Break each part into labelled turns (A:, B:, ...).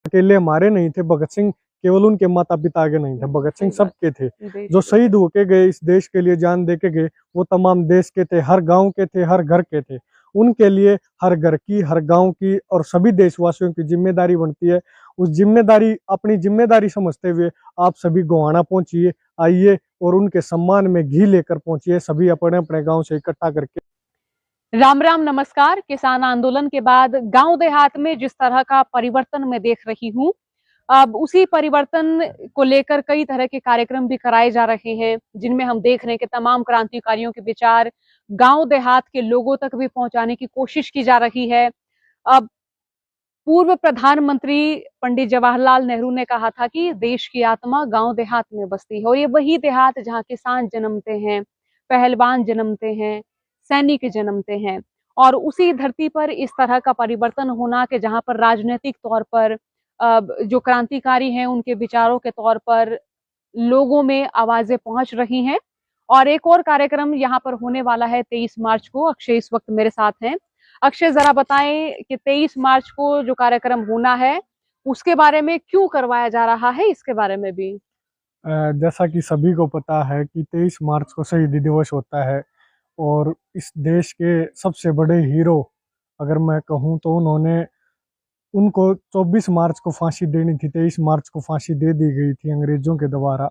A: अकेले हमारे नहीं थे, भगत सिंह केवल उनके माता पिता के नहीं थे, भगत सिंह सबके थे। जो शहीद होके गए, इस देश के लिए जान दे के गए, वो तमाम देश के थे, हर गांव के थे, हर घर के थे। उनके लिए हर घर की, हर गांव की और सभी देशवासियों की जिम्मेदारी बनती है। उस जिम्मेदारी, अपनी जिम्मेदारी समझते हुए आप सभी गोहाना पहुंचिए, आइए और उनके सम्मान में घी लेकर पहुंचिए, सभी अपने अपने गांव से इकट्ठा करके।
B: राम राम नमस्कार। किसान आंदोलन के बाद गांव देहात में जिस तरह का परिवर्तन मैं देख रही हूं, अब उसी परिवर्तन को लेकर कई तरह के कार्यक्रम भी कराए जा रहे हैं, जिनमें हम देख रहे हैं कि तमाम क्रांतिकारियों के विचार गांव देहात के लोगों तक भी पहुंचाने की कोशिश की जा रही है। अब पूर्व प्रधानमंत्री पंडित जवाहरलाल नेहरू ने कहा था कि देश की आत्मा गांव देहात में बसती है, और ये वही देहात जहां किसान जन्मते हैं, पहलवान जन्मते हैं, सैनिक जन्मते हैं। और उसी धरती पर इस तरह का परिवर्तन होना कि जहां पर राजनीतिक तौर पर जो क्रांतिकारी हैं उनके विचारों के तौर पर लोगों में आवाजें पहुंच रही हैं। और एक और कार्यक्रम यहाँ पर होने वाला है 23 मार्च को। अक्षय इस वक्त मेरे साथ हैं। अक्षय, जरा बताएं कि 23 मार्च को जो कार्यक्रम होना है उसके बारे में, क्यों करवाया जा रहा है, इसके बारे में भी।
A: जैसा कि सभी को पता है कि 23 मार्च को शहीदी दिवस होता है, और इस देश के सबसे बड़े हीरो अगर मैं कहूँ तो उनको 24 मार्च को फांसी देनी थी, 23 मार्च को फांसी दे दी गई थी अंग्रेजों के द्वारा,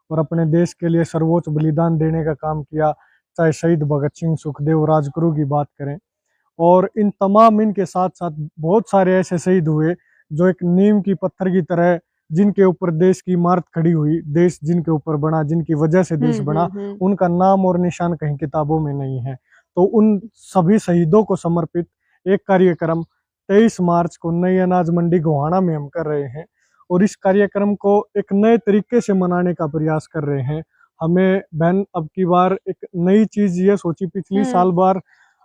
A: और अपने देश के लिए सर्वोच्च बलिदान देने का काम किया। चाहे शहीद भगत सिंह, सुखदेव, राजगुरु की बात करें, और इन तमाम इनके साथ साथ बहुत सारे ऐसे शहीद हुए जो एक नीम की पत्थर की तरह, जिनके ऊपर देश की इमारत खड़ी हुई, देश जिनके ऊपर बना, जिनकी वजह से देश बना, उनका नाम और निशान कहीं किताबों में नहीं है। तो उन सभी शहीदों को समर्पित एक कार्यक्रम 23 मार्च को नई अनाज मंडी गोहाना में हम कर रहे हैं, और इस कार्यक्रम को एक नए तरीके से मनाने का प्रयास कर रहे हैं। हमें बहन अब की बार एक नई चीज ये सोची, पिछली साल बार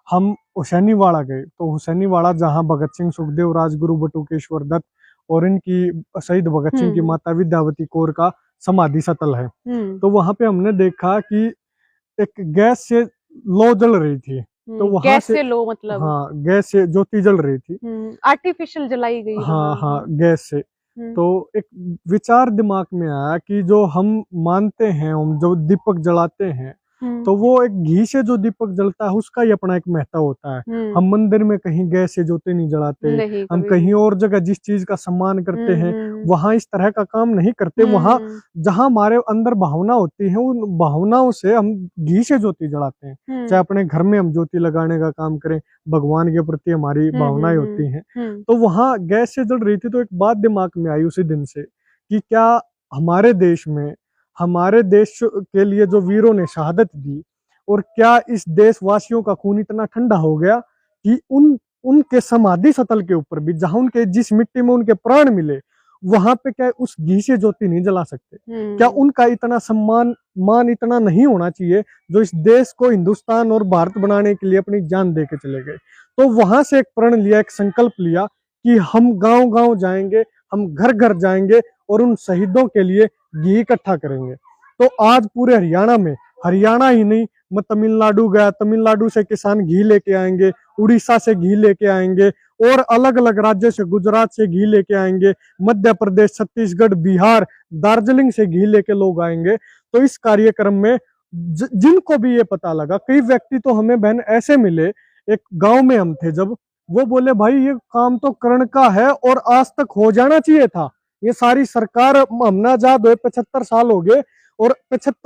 A: हम हुसैनीवाड़ा गए, तो हुसैनीवाड़ा जहां भगत सिंह, सुखदेव, राजगुरु, बटुकेश्वर दत्त और इनकी शहीद भगत सिंह की माता विद्यावती कौर का समाधि स्थल है। तो वहां पे हमने देखा कि एक गैस से लौ जल रही थी, तो वहां
B: गैस से लो मतलब?
A: हाँ, गैस से ज्योति जल रही थी,
B: आर्टिफिशियल जलाई गई।
A: हाँ, गैस से। तो एक विचार दिमाग में आया कि जो हम मानते हैं, हम जो दीपक जलाते हैं, तो वो एक घी से जो दीपक जलता है उसका ही अपना एक महत्व होता है। हम मंदिर में कहीं गैस से ज्योति नहीं जलाते, हम कहीं और जगह जिस चीज का सम्मान करते हैं वहां इस तरह का काम नहीं करते। वहां जहां हमारे अंदर भावना होती है, उन भावनाओं से हम घी से ज्योति जलाते हैं। चाहे अपने घर में हम ज्योति लगाने का काम करें, भगवान के प्रति हमारी भावनाएं होती हैं, तो वहां गैस से जल रही थी। तो एक बात दिमाग में आई उसी दिन से कि क्या हमारे देश में, हमारे देश के लिए जो वीरों ने शहादत दी, और क्या इस देशवासियों का खून इतना ठंडा हो गया कि उनके समाधि स्थल के ऊपर भी, जहां उनके जिस मिट्टी में उनके प्राण मिले, वहां पे क्या उस घी से ज्योति नहीं जला सकते? क्या उनका इतना मान इतना नहीं होना चाहिए जो इस देश को हिंदुस्तान और भारत बनाने के लिए अपनी जान दे के चले गए? तो वहां से एक प्रण लिया, एक संकल्प लिया कि हम गांव गांव जाएंगे, हम घर घर जाएंगे और उन शहीदों के लिए घी इकट्ठा करेंगे। तो आज पूरे हरियाणा में, हरियाणा ही नहीं, मैं तमिलनाडु गया, तमिलनाडु से किसान घी लेके आएंगे, उड़ीसा से घी लेके आएंगे, और अलग अलग राज्यों से, गुजरात से घी लेके आएंगे, मध्य प्रदेश, छत्तीसगढ़, बिहार, दार्जिलिंग से घी लेके लोग आएंगे। तो इस कार्यक्रम में जिनको भी ये पता लगा, कई व्यक्ति तो हमें बहन ऐसे मिले, एक गांव में हम थे जब, वो बोले भाई ये काम तो कर्ण का है और आज तक हो जाना चाहिए था। ये सारी सरकार, हम आजाद हुए 75 साल हो गए, और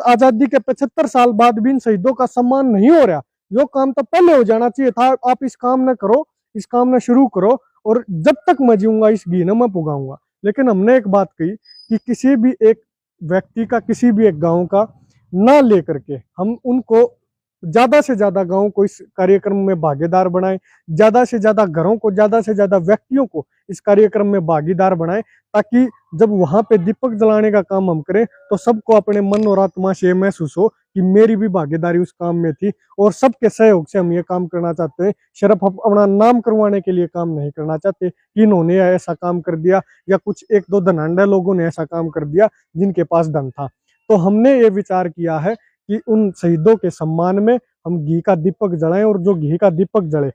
A: आजादी के 75 साल बाद भी इन शहीदों का सम्मान नहीं हो रहा। जो काम तो पहले हो जाना चाहिए था। आप इस काम न करो, इस काम न शुरू करो, और जब तक मैं जीऊंगा इस घी न मैं पुगाऊंगा। लेकिन हमने एक बात कही कि किसी भी एक व्यक्ति का, किसी भी एक गांव का ना लेकर के हम उनको ज्यादा से ज्यादा गांव को इस कार्यक्रम में भागीदार बनाएं, ज्यादा से ज्यादा घरों को, ज्यादा से ज्यादा व्यक्तियों को इस कार्यक्रम में भागीदार बनाएं, ताकि जब वहां पे दीपक जलाने का काम हम करें तो सबको अपने मन और आत्मा से महसूस हो कि मेरी भी भागीदारी उस काम में थी, और सबके सहयोग से हम ये काम करना चाहते हैं। सिर्फ अपना नाम करवाने के लिए काम नहीं करना चाहते कि इन्होंने ऐसा काम कर दिया या कुछ एक दो धनाढ्य लोगों ने ऐसा काम कर दिया जिनके पास धन था। तो हमने ये विचार किया है कि उन शहीदों के सम्मान में हम घी का दीपक जलाएं, और जो घी का दीपक जले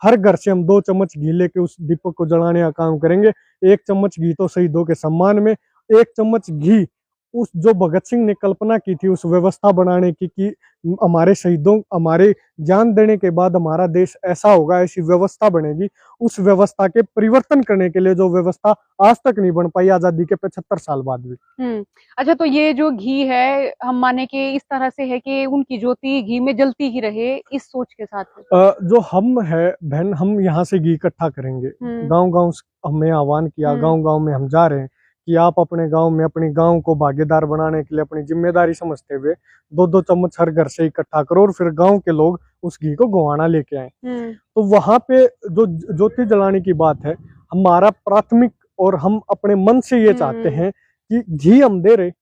A: हर घर से हम 2 चम्मच घी लेके उस दीपक को जलाने का काम करेंगे। 1 चम्मच घी तो शहीदों के सम्मान में, 1 चम्मच घी उस जो भगत सिंह ने कल्पना की थी उस व्यवस्था बनाने की कि हमारे शहीदों, हमारे जान देने के बाद हमारा देश ऐसा होगा, ऐसी व्यवस्था बनेगी। उस व्यवस्था के परिवर्तन करने के लिए जो व्यवस्था आज तक नहीं बन पाई आजादी के 75 साल बाद भी।
B: अच्छा, तो ये जो घी है, हम माने कि इस तरह से है कि उनकी ज्योति घी में जलती ही रहे, इस सोच के साथ है।
A: जो हम है बहन, हम यहाँ से घी इकट्ठा करेंगे। गांव-गांव हमें आह्वान किया, गांव-गांव में हम जा रहे हैं कि आप अपने गांव में अपने गांव को भागीदार बनाने के लिए अपनी जिम्मेदारी समझते हुए 2-2 चम्मच हर घर से इकट्ठा करो और फिर गांव के लोग उस घी को गोवाना लेके आए। तो वहां पे जो ज्योति जलाने की बात है, हमारा प्राथमिक और हम अपने मन से ये चाहते हैं कि घी हम दे रहे,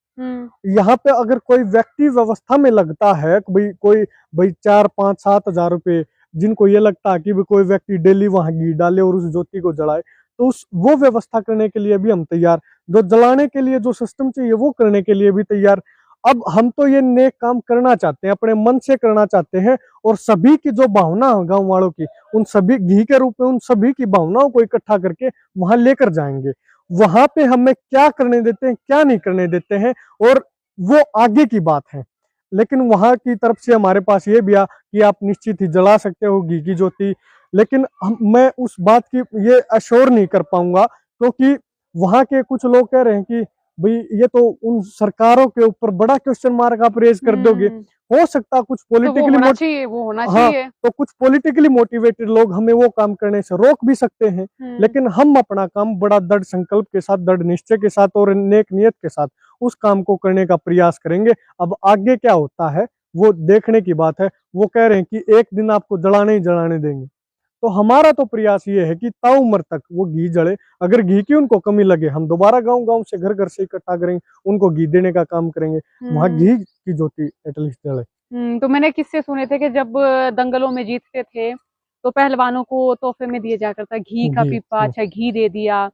A: यहाँ पे अगर कोई व्यक्ति व्यवस्था में लगता है भाई 4-5-7 हजार रुपए, जिनको ये लगता है कि कोई व्यक्ति डेली वहां घी डाले और उस ज्योति को जलाए, तो वो व्यवस्था करने के लिए भी हम तैयार, जो जलाने के लिए जो सिस्टम चाहिए वो करने के लिए भी तैयार। अब हम तो ये नेक काम करना चाहते हैं, अपने मन से करना चाहते हैं, और सभी की जो भावना है गांव वालों की, उन सभी घी के रूप में उन सभी की भावनाओं को इकट्ठा करके वहां लेकर जाएंगे। वहां पे हमें क्या करने देते हैं, क्या नहीं करने देते हैं, और वो आगे की बात है। लेकिन वहां की तरफ से हमारे पास ये भी आ कि आप निश्चित ही जला सकते हो घी की ज्योति, लेकिन मैं उस बात की ये अश्योर नहीं कर पाऊंगा, क्योंकि वहां के कुछ लोग कह रहे हैं कि भाई ये तो उन सरकारों के ऊपर बड़ा क्वेश्चन मार्क आप रेज कर दोगे। हो सकता कुछ पॉलिटिकली
B: वो होना चाहिए।
A: तो कुछ पॉलिटिकली मोटिवेटेड लोग हमें वो काम करने से रोक भी सकते हैं, लेकिन हम अपना काम बड़ा दृढ़ संकल्प के साथ, दृढ़ निश्चय के साथ और नेक नियत के साथ उस काम को करने का प्रयास करेंगे। अब आगे क्या होता है वो देखने की बात है। वो कह रहे हैं कि एक दिन आपको जलाने ही जलाने देंगे, तो हमारा तो प्रयास ये है कि ताउम्र तक वो घी जले। अगर घी की उनको कमी लगे, हम दोबारा गांव-गांव से घर-घर से इकट्ठा करेंगे, उनको घी देने का काम करेंगे, वहां घी की ज्योति एटलीस्ट जले।
B: तो मैंने किस्से सुने थे कि जब दंगलों में जीतते थे तो पहलवानों को तोहफे में दिया जाता था घी का पीपा, अच्छा घी दे दिया।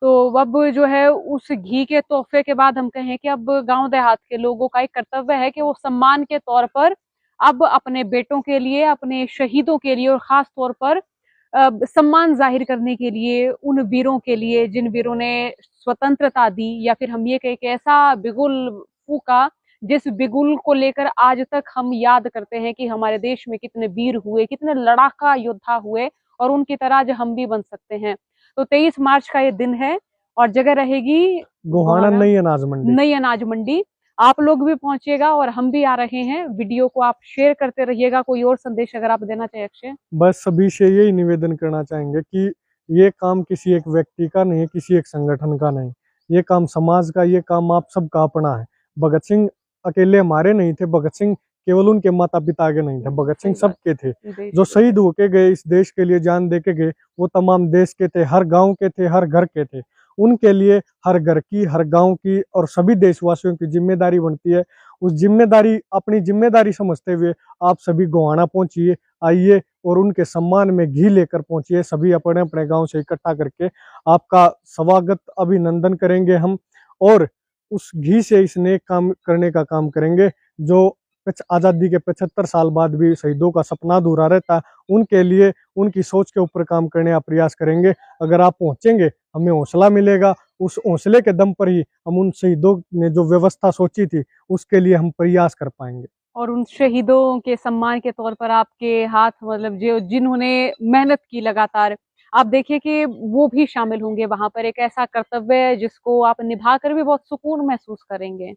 B: तो अब जो है उस घी के तोहफे के बाद हम कहें कि अब गांव देहात के लोगों का एक कर्तव्य है कि वो सम्मान के तौर पर अब अपने बेटों के लिए, अपने शहीदों के लिए और खास तौर पर सम्मान जाहिर करने के लिए उन वीरों के लिए जिन वीरों ने स्वतंत्रता दी, या फिर हम ये कहें कि ऐसा बिगुल फूका जिस बिगुल को लेकर आज तक हम याद करते हैं कि हमारे देश में कितने वीर हुए, कितने लड़ाका योद्धा हुए, और उनकी तरह आज हम भी बन सकते हैं। तो 23 मार्च का ये दिन है और जगह रहेगी
A: गोहाना नई अनाज मंडी।
B: नई अनाज मंडी। आप लोग भी पहुंचिएगा और हम भी आ रहे हैं। वीडियो को आप शेयर करते रहिएगा। कोई और संदेश अगर आप देना चाहे अक्षय?
A: बस सभी से यही निवेदन करना चाहेंगे कि ये काम किसी एक व्यक्ति का नहीं है, किसी एक संगठन का नहीं, ये काम समाज का, ये काम आप सबका अपना है। भगत सिंह अकेले हमारे नहीं थे, भगत सिंह केवल उनके माता पिता के नहीं थे, भगत सिंह सबके थे। जो शहीद होके गए, इस देश के लिए जान दे के गए, वो तमाम देश के थे, हर गांव के थे, हर घर के थे। उनके लिए हर घर की, हर गांव की और सभी देशवासियों की जिम्मेदारी बनती है। उस जिम्मेदारी, अपनी जिम्मेदारी समझते हुए आप सभी गोहाना पहुंचिए, आइए और उनके सम्मान में घी लेकर पहुंचिए। सभी अपने अपने गांव से इकट्ठा करके आपका स्वागत, अभिनंदन करेंगे हम, और उस घी से इस नेक काम करने का काम करेंगे जो आजादी के 75 साल बाद भी शहीदों का सपना अधूरा रहता है। उनके लिए, उनकी सोच के ऊपर काम करने का प्रयास करेंगे। अगर आप पहुंचेंगे, हमें हौसला मिलेगा। उस हौसले के दम पर ही हम उन शहीदों ने जो व्यवस्था सोची थी उसके लिए हम प्रयास कर पाएंगे।
B: और उन शहीदों के सम्मान के तौर पर आपके हाथ, मतलब जो जिन्होंने मेहनत की लगातार, आप देखिए कि वो भी शामिल होंगे वहां पर। एक ऐसा कर्तव्य जिसको आप निभा कर भी बहुत सुकून महसूस करेंगे।